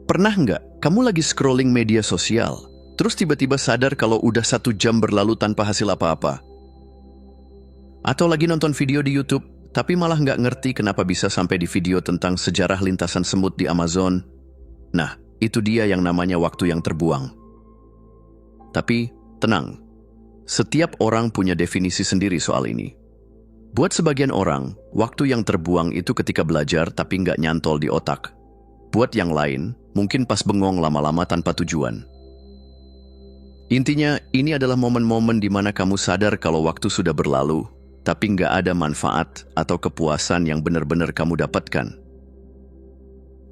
Pernah nggak kamu lagi scrolling media sosial, terus tiba-tiba sadar kalau udah 1 jam berlalu tanpa hasil apa-apa? Atau lagi nonton video di YouTube, tapi malah nggak ngerti kenapa bisa sampai di video tentang sejarah lintasan semut di Amazon? Nah, itu dia yang namanya waktu yang terbuang. Tapi, tenang. Setiap orang punya definisi sendiri soal ini. Buat sebagian orang, waktu yang terbuang itu ketika belajar tapi nggak nyantol di otak. Buat yang lain, mungkin pas bengong lama-lama tanpa tujuan. Intinya, ini adalah momen-momen di mana kamu sadar kalau waktu sudah berlalu, tapi nggak ada manfaat atau kepuasan yang benar-benar kamu dapatkan.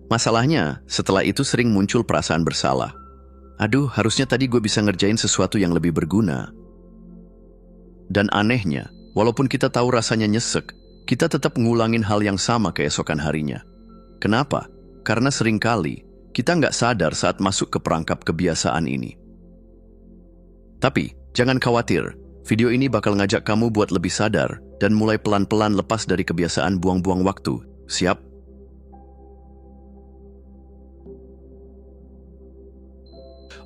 Masalahnya, setelah itu sering muncul perasaan bersalah. Aduh, harusnya tadi gue bisa ngerjain sesuatu yang lebih berguna. Dan anehnya, walaupun kita tahu rasanya nyesek, kita tetap ngulangin hal yang sama keesokan harinya. Kenapa? Karena seringkali kita nggak sadar saat masuk ke perangkap kebiasaan ini. Tapi, jangan khawatir, video ini bakal ngajak kamu buat lebih sadar dan mulai pelan-pelan lepas dari kebiasaan buang-buang waktu. Siap?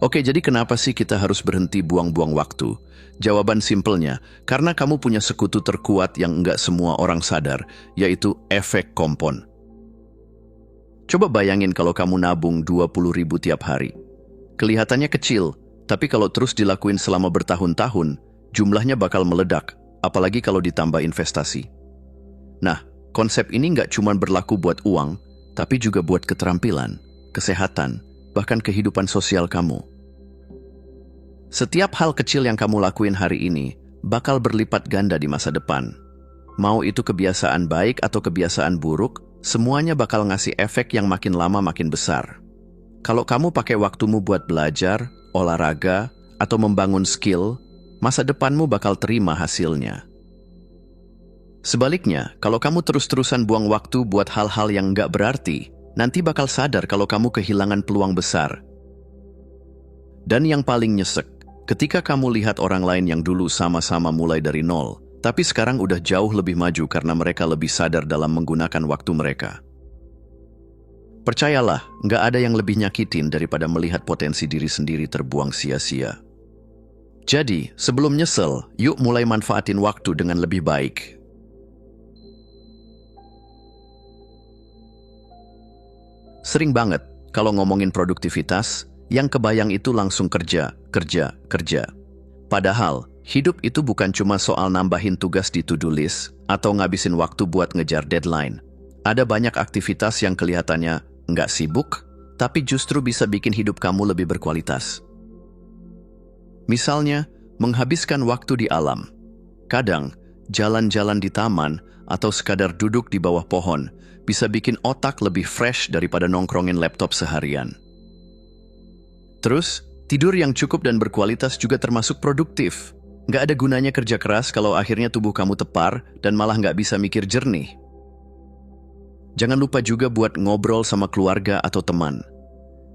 Oke, jadi kenapa sih kita harus berhenti buang-buang waktu? Jawaban simpelnya, karena kamu punya sekutu terkuat yang nggak semua orang sadar, yaitu efek kompon. Coba bayangin kalau kamu nabung 20.000 tiap hari. Kelihatannya kecil, tapi kalau terus dilakuin selama bertahun-tahun, jumlahnya bakal meledak, apalagi kalau ditambah investasi. Nah, konsep ini nggak cuma berlaku buat uang, tapi juga buat keterampilan, kesehatan, bahkan kehidupan sosial kamu. Setiap hal kecil yang kamu lakuin hari ini bakal berlipat ganda di masa depan. Mau itu kebiasaan baik atau kebiasaan buruk, semuanya bakal ngasih efek yang makin lama makin besar. Kalau kamu pakai waktumu buat belajar, olahraga, atau membangun skill, masa depanmu bakal terima hasilnya. Sebaliknya, kalau kamu terus-terusan buang waktu buat hal-hal yang nggak berarti, nanti bakal sadar kalau kamu kehilangan peluang besar. Dan yang paling nyesek, ketika kamu lihat orang lain yang dulu sama-sama mulai dari nol, tapi sekarang udah jauh lebih maju karena mereka lebih sadar dalam menggunakan waktu mereka. Percayalah, nggak ada yang lebih nyakitin daripada melihat potensi diri sendiri terbuang sia-sia. Jadi, sebelum nyesel, yuk mulai manfaatin waktu dengan lebih baik. Sering banget, kalau ngomongin produktivitas, yang kebayang itu langsung kerja. Padahal, hidup itu bukan cuma soal nambahin tugas di to-do list atau ngabisin waktu buat ngejar deadline. Ada banyak aktivitas yang kelihatannya nggak sibuk, tapi justru bisa bikin hidup kamu lebih berkualitas. Misalnya, menghabiskan waktu di alam. Kadang, jalan-jalan di taman atau sekadar duduk di bawah pohon bisa bikin otak lebih fresh daripada nongkrongin laptop seharian. Terus, tidur yang cukup dan berkualitas juga termasuk produktif. Nggak ada gunanya kerja keras kalau akhirnya tubuh kamu tepar dan malah nggak bisa mikir jernih. Jangan lupa juga buat ngobrol sama keluarga atau teman.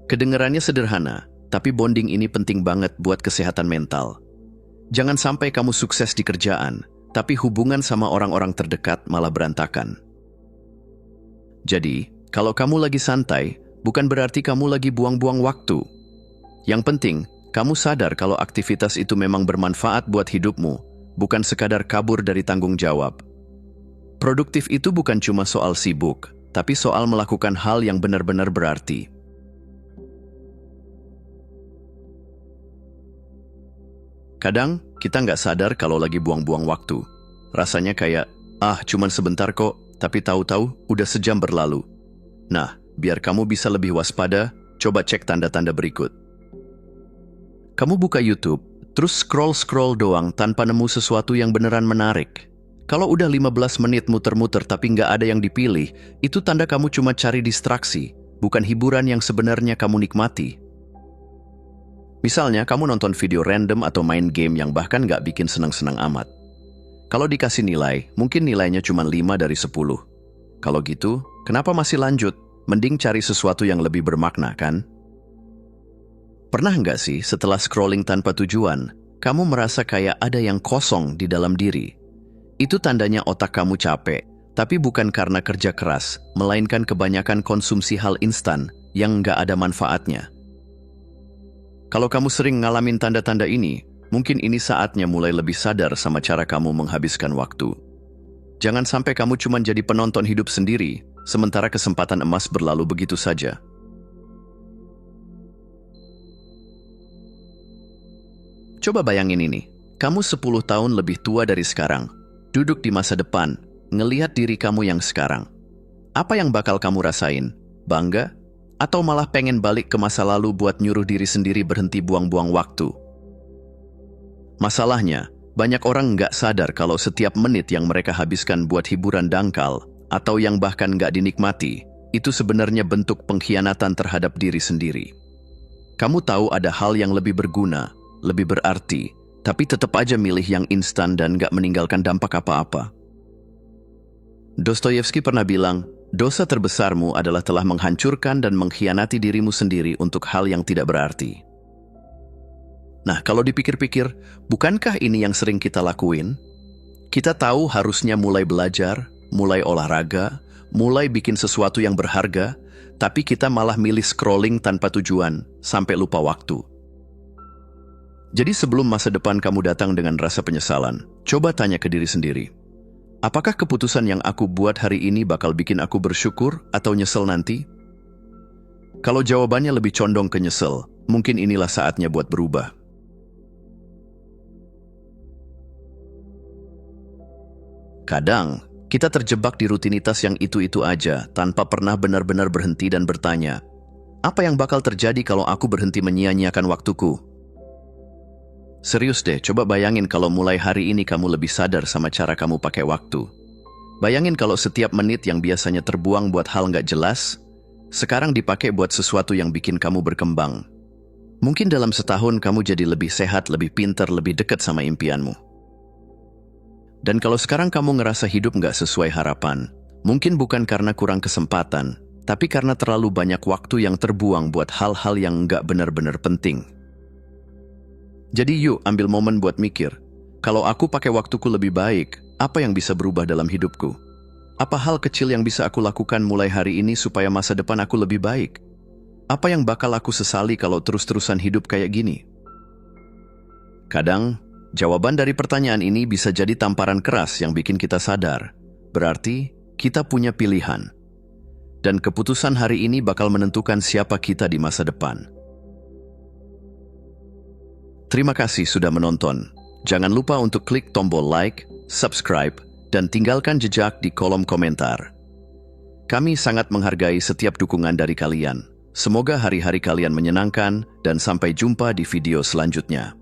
Kedengarannya sederhana, tapi bonding ini penting banget buat kesehatan mental. Jangan sampai kamu sukses di kerjaan, tapi hubungan sama orang-orang terdekat malah berantakan. Jadi, kalau kamu lagi santai, bukan berarti kamu lagi buang-buang waktu. Yang penting, kamu sadar kalau aktivitas itu memang bermanfaat buat hidupmu, bukan sekadar kabur dari tanggung jawab. Produktif itu bukan cuma soal sibuk, tapi soal melakukan hal yang benar-benar berarti. Kadang, kita nggak sadar kalau lagi buang-buang waktu. Rasanya kayak, cuman sebentar kok, tapi tahu-tahu udah sejam berlalu. Nah, biar kamu bisa lebih waspada, coba cek tanda-tanda berikut. Kamu buka YouTube, terus scroll-scroll doang tanpa nemu sesuatu yang beneran menarik. Kalau udah 15 menit muter-muter tapi nggak ada yang dipilih, itu tanda kamu cuma cari distraksi, bukan hiburan yang sebenarnya kamu nikmati. Misalnya, kamu nonton video random atau main game yang bahkan nggak bikin senang-senang amat. Kalau dikasih nilai, mungkin nilainya cuma 5 dari 10. Kalau gitu, kenapa masih lanjut? Mending cari sesuatu yang lebih bermakna, kan? Pernah nggak sih setelah scrolling tanpa tujuan, kamu merasa kayak ada yang kosong di dalam diri? Itu tandanya otak kamu capek, tapi bukan karena kerja keras, melainkan kebanyakan konsumsi hal instan yang nggak ada manfaatnya. Kalau kamu sering ngalamin tanda-tanda ini, mungkin ini saatnya mulai lebih sadar sama cara kamu menghabiskan waktu. Jangan sampai kamu cuma jadi penonton hidup sendiri, sementara kesempatan emas berlalu begitu saja. Coba bayangin ini, kamu 10 tahun lebih tua dari sekarang, duduk di masa depan, ngelihat diri kamu yang sekarang. Apa yang bakal kamu rasain? Bangga? Atau malah pengen balik ke masa lalu buat nyuruh diri sendiri berhenti buang-buang waktu? Masalahnya, banyak orang nggak sadar kalau setiap menit yang mereka habiskan buat hiburan dangkal, atau yang bahkan nggak dinikmati, itu sebenarnya bentuk pengkhianatan terhadap diri sendiri. Kamu tahu ada hal yang lebih berguna, lebih berarti, tapi tetap aja milih yang instan dan gak meninggalkan dampak apa-apa. Dostoyevsky pernah bilang, dosa terbesarmu adalah telah menghancurkan dan mengkhianati dirimu sendiri untuk hal yang tidak berarti. Nah, kalau dipikir-pikir, bukankah ini yang sering kita lakuin? Kita tahu harusnya mulai belajar, mulai olahraga, mulai bikin sesuatu yang berharga, tapi kita malah milih scrolling tanpa tujuan, sampai lupa waktu. Jadi sebelum masa depan kamu datang dengan rasa penyesalan, coba tanya ke diri sendiri. Apakah keputusan yang aku buat hari ini bakal bikin aku bersyukur atau nyesel nanti? Kalau jawabannya lebih condong ke nyesel, mungkin inilah saatnya buat berubah. Kadang, kita terjebak di rutinitas yang itu-itu aja tanpa pernah benar-benar berhenti dan bertanya, apa yang bakal terjadi kalau aku berhenti menyia-nyiakan waktuku? Serius deh, coba bayangin kalau mulai hari ini kamu lebih sadar sama cara kamu pakai waktu. Bayangin kalau setiap menit yang biasanya terbuang buat hal nggak jelas, sekarang dipakai buat sesuatu yang bikin kamu berkembang. Mungkin dalam setahun kamu jadi lebih sehat, lebih pintar, lebih dekat sama impianmu. Dan kalau sekarang kamu ngerasa hidup nggak sesuai harapan, mungkin bukan karena kurang kesempatan, tapi karena terlalu banyak waktu yang terbuang buat hal-hal yang nggak benar-benar penting. Jadi yuk ambil momen buat mikir, kalau aku pakai waktuku lebih baik, apa yang bisa berubah dalam hidupku? Apa hal kecil yang bisa aku lakukan mulai hari ini supaya masa depan aku lebih baik? Apa yang bakal aku sesali kalau terus-terusan hidup kayak gini? Kadang, jawaban dari pertanyaan ini bisa jadi tamparan keras yang bikin kita sadar. Berarti, kita punya pilihan. Dan keputusan hari ini bakal menentukan siapa kita di masa depan. Terima kasih sudah menonton. Jangan lupa untuk klik tombol like, subscribe, dan tinggalkan jejak di kolom komentar. Kami sangat menghargai setiap dukungan dari kalian. Semoga hari-hari kalian menyenangkan dan sampai jumpa di video selanjutnya.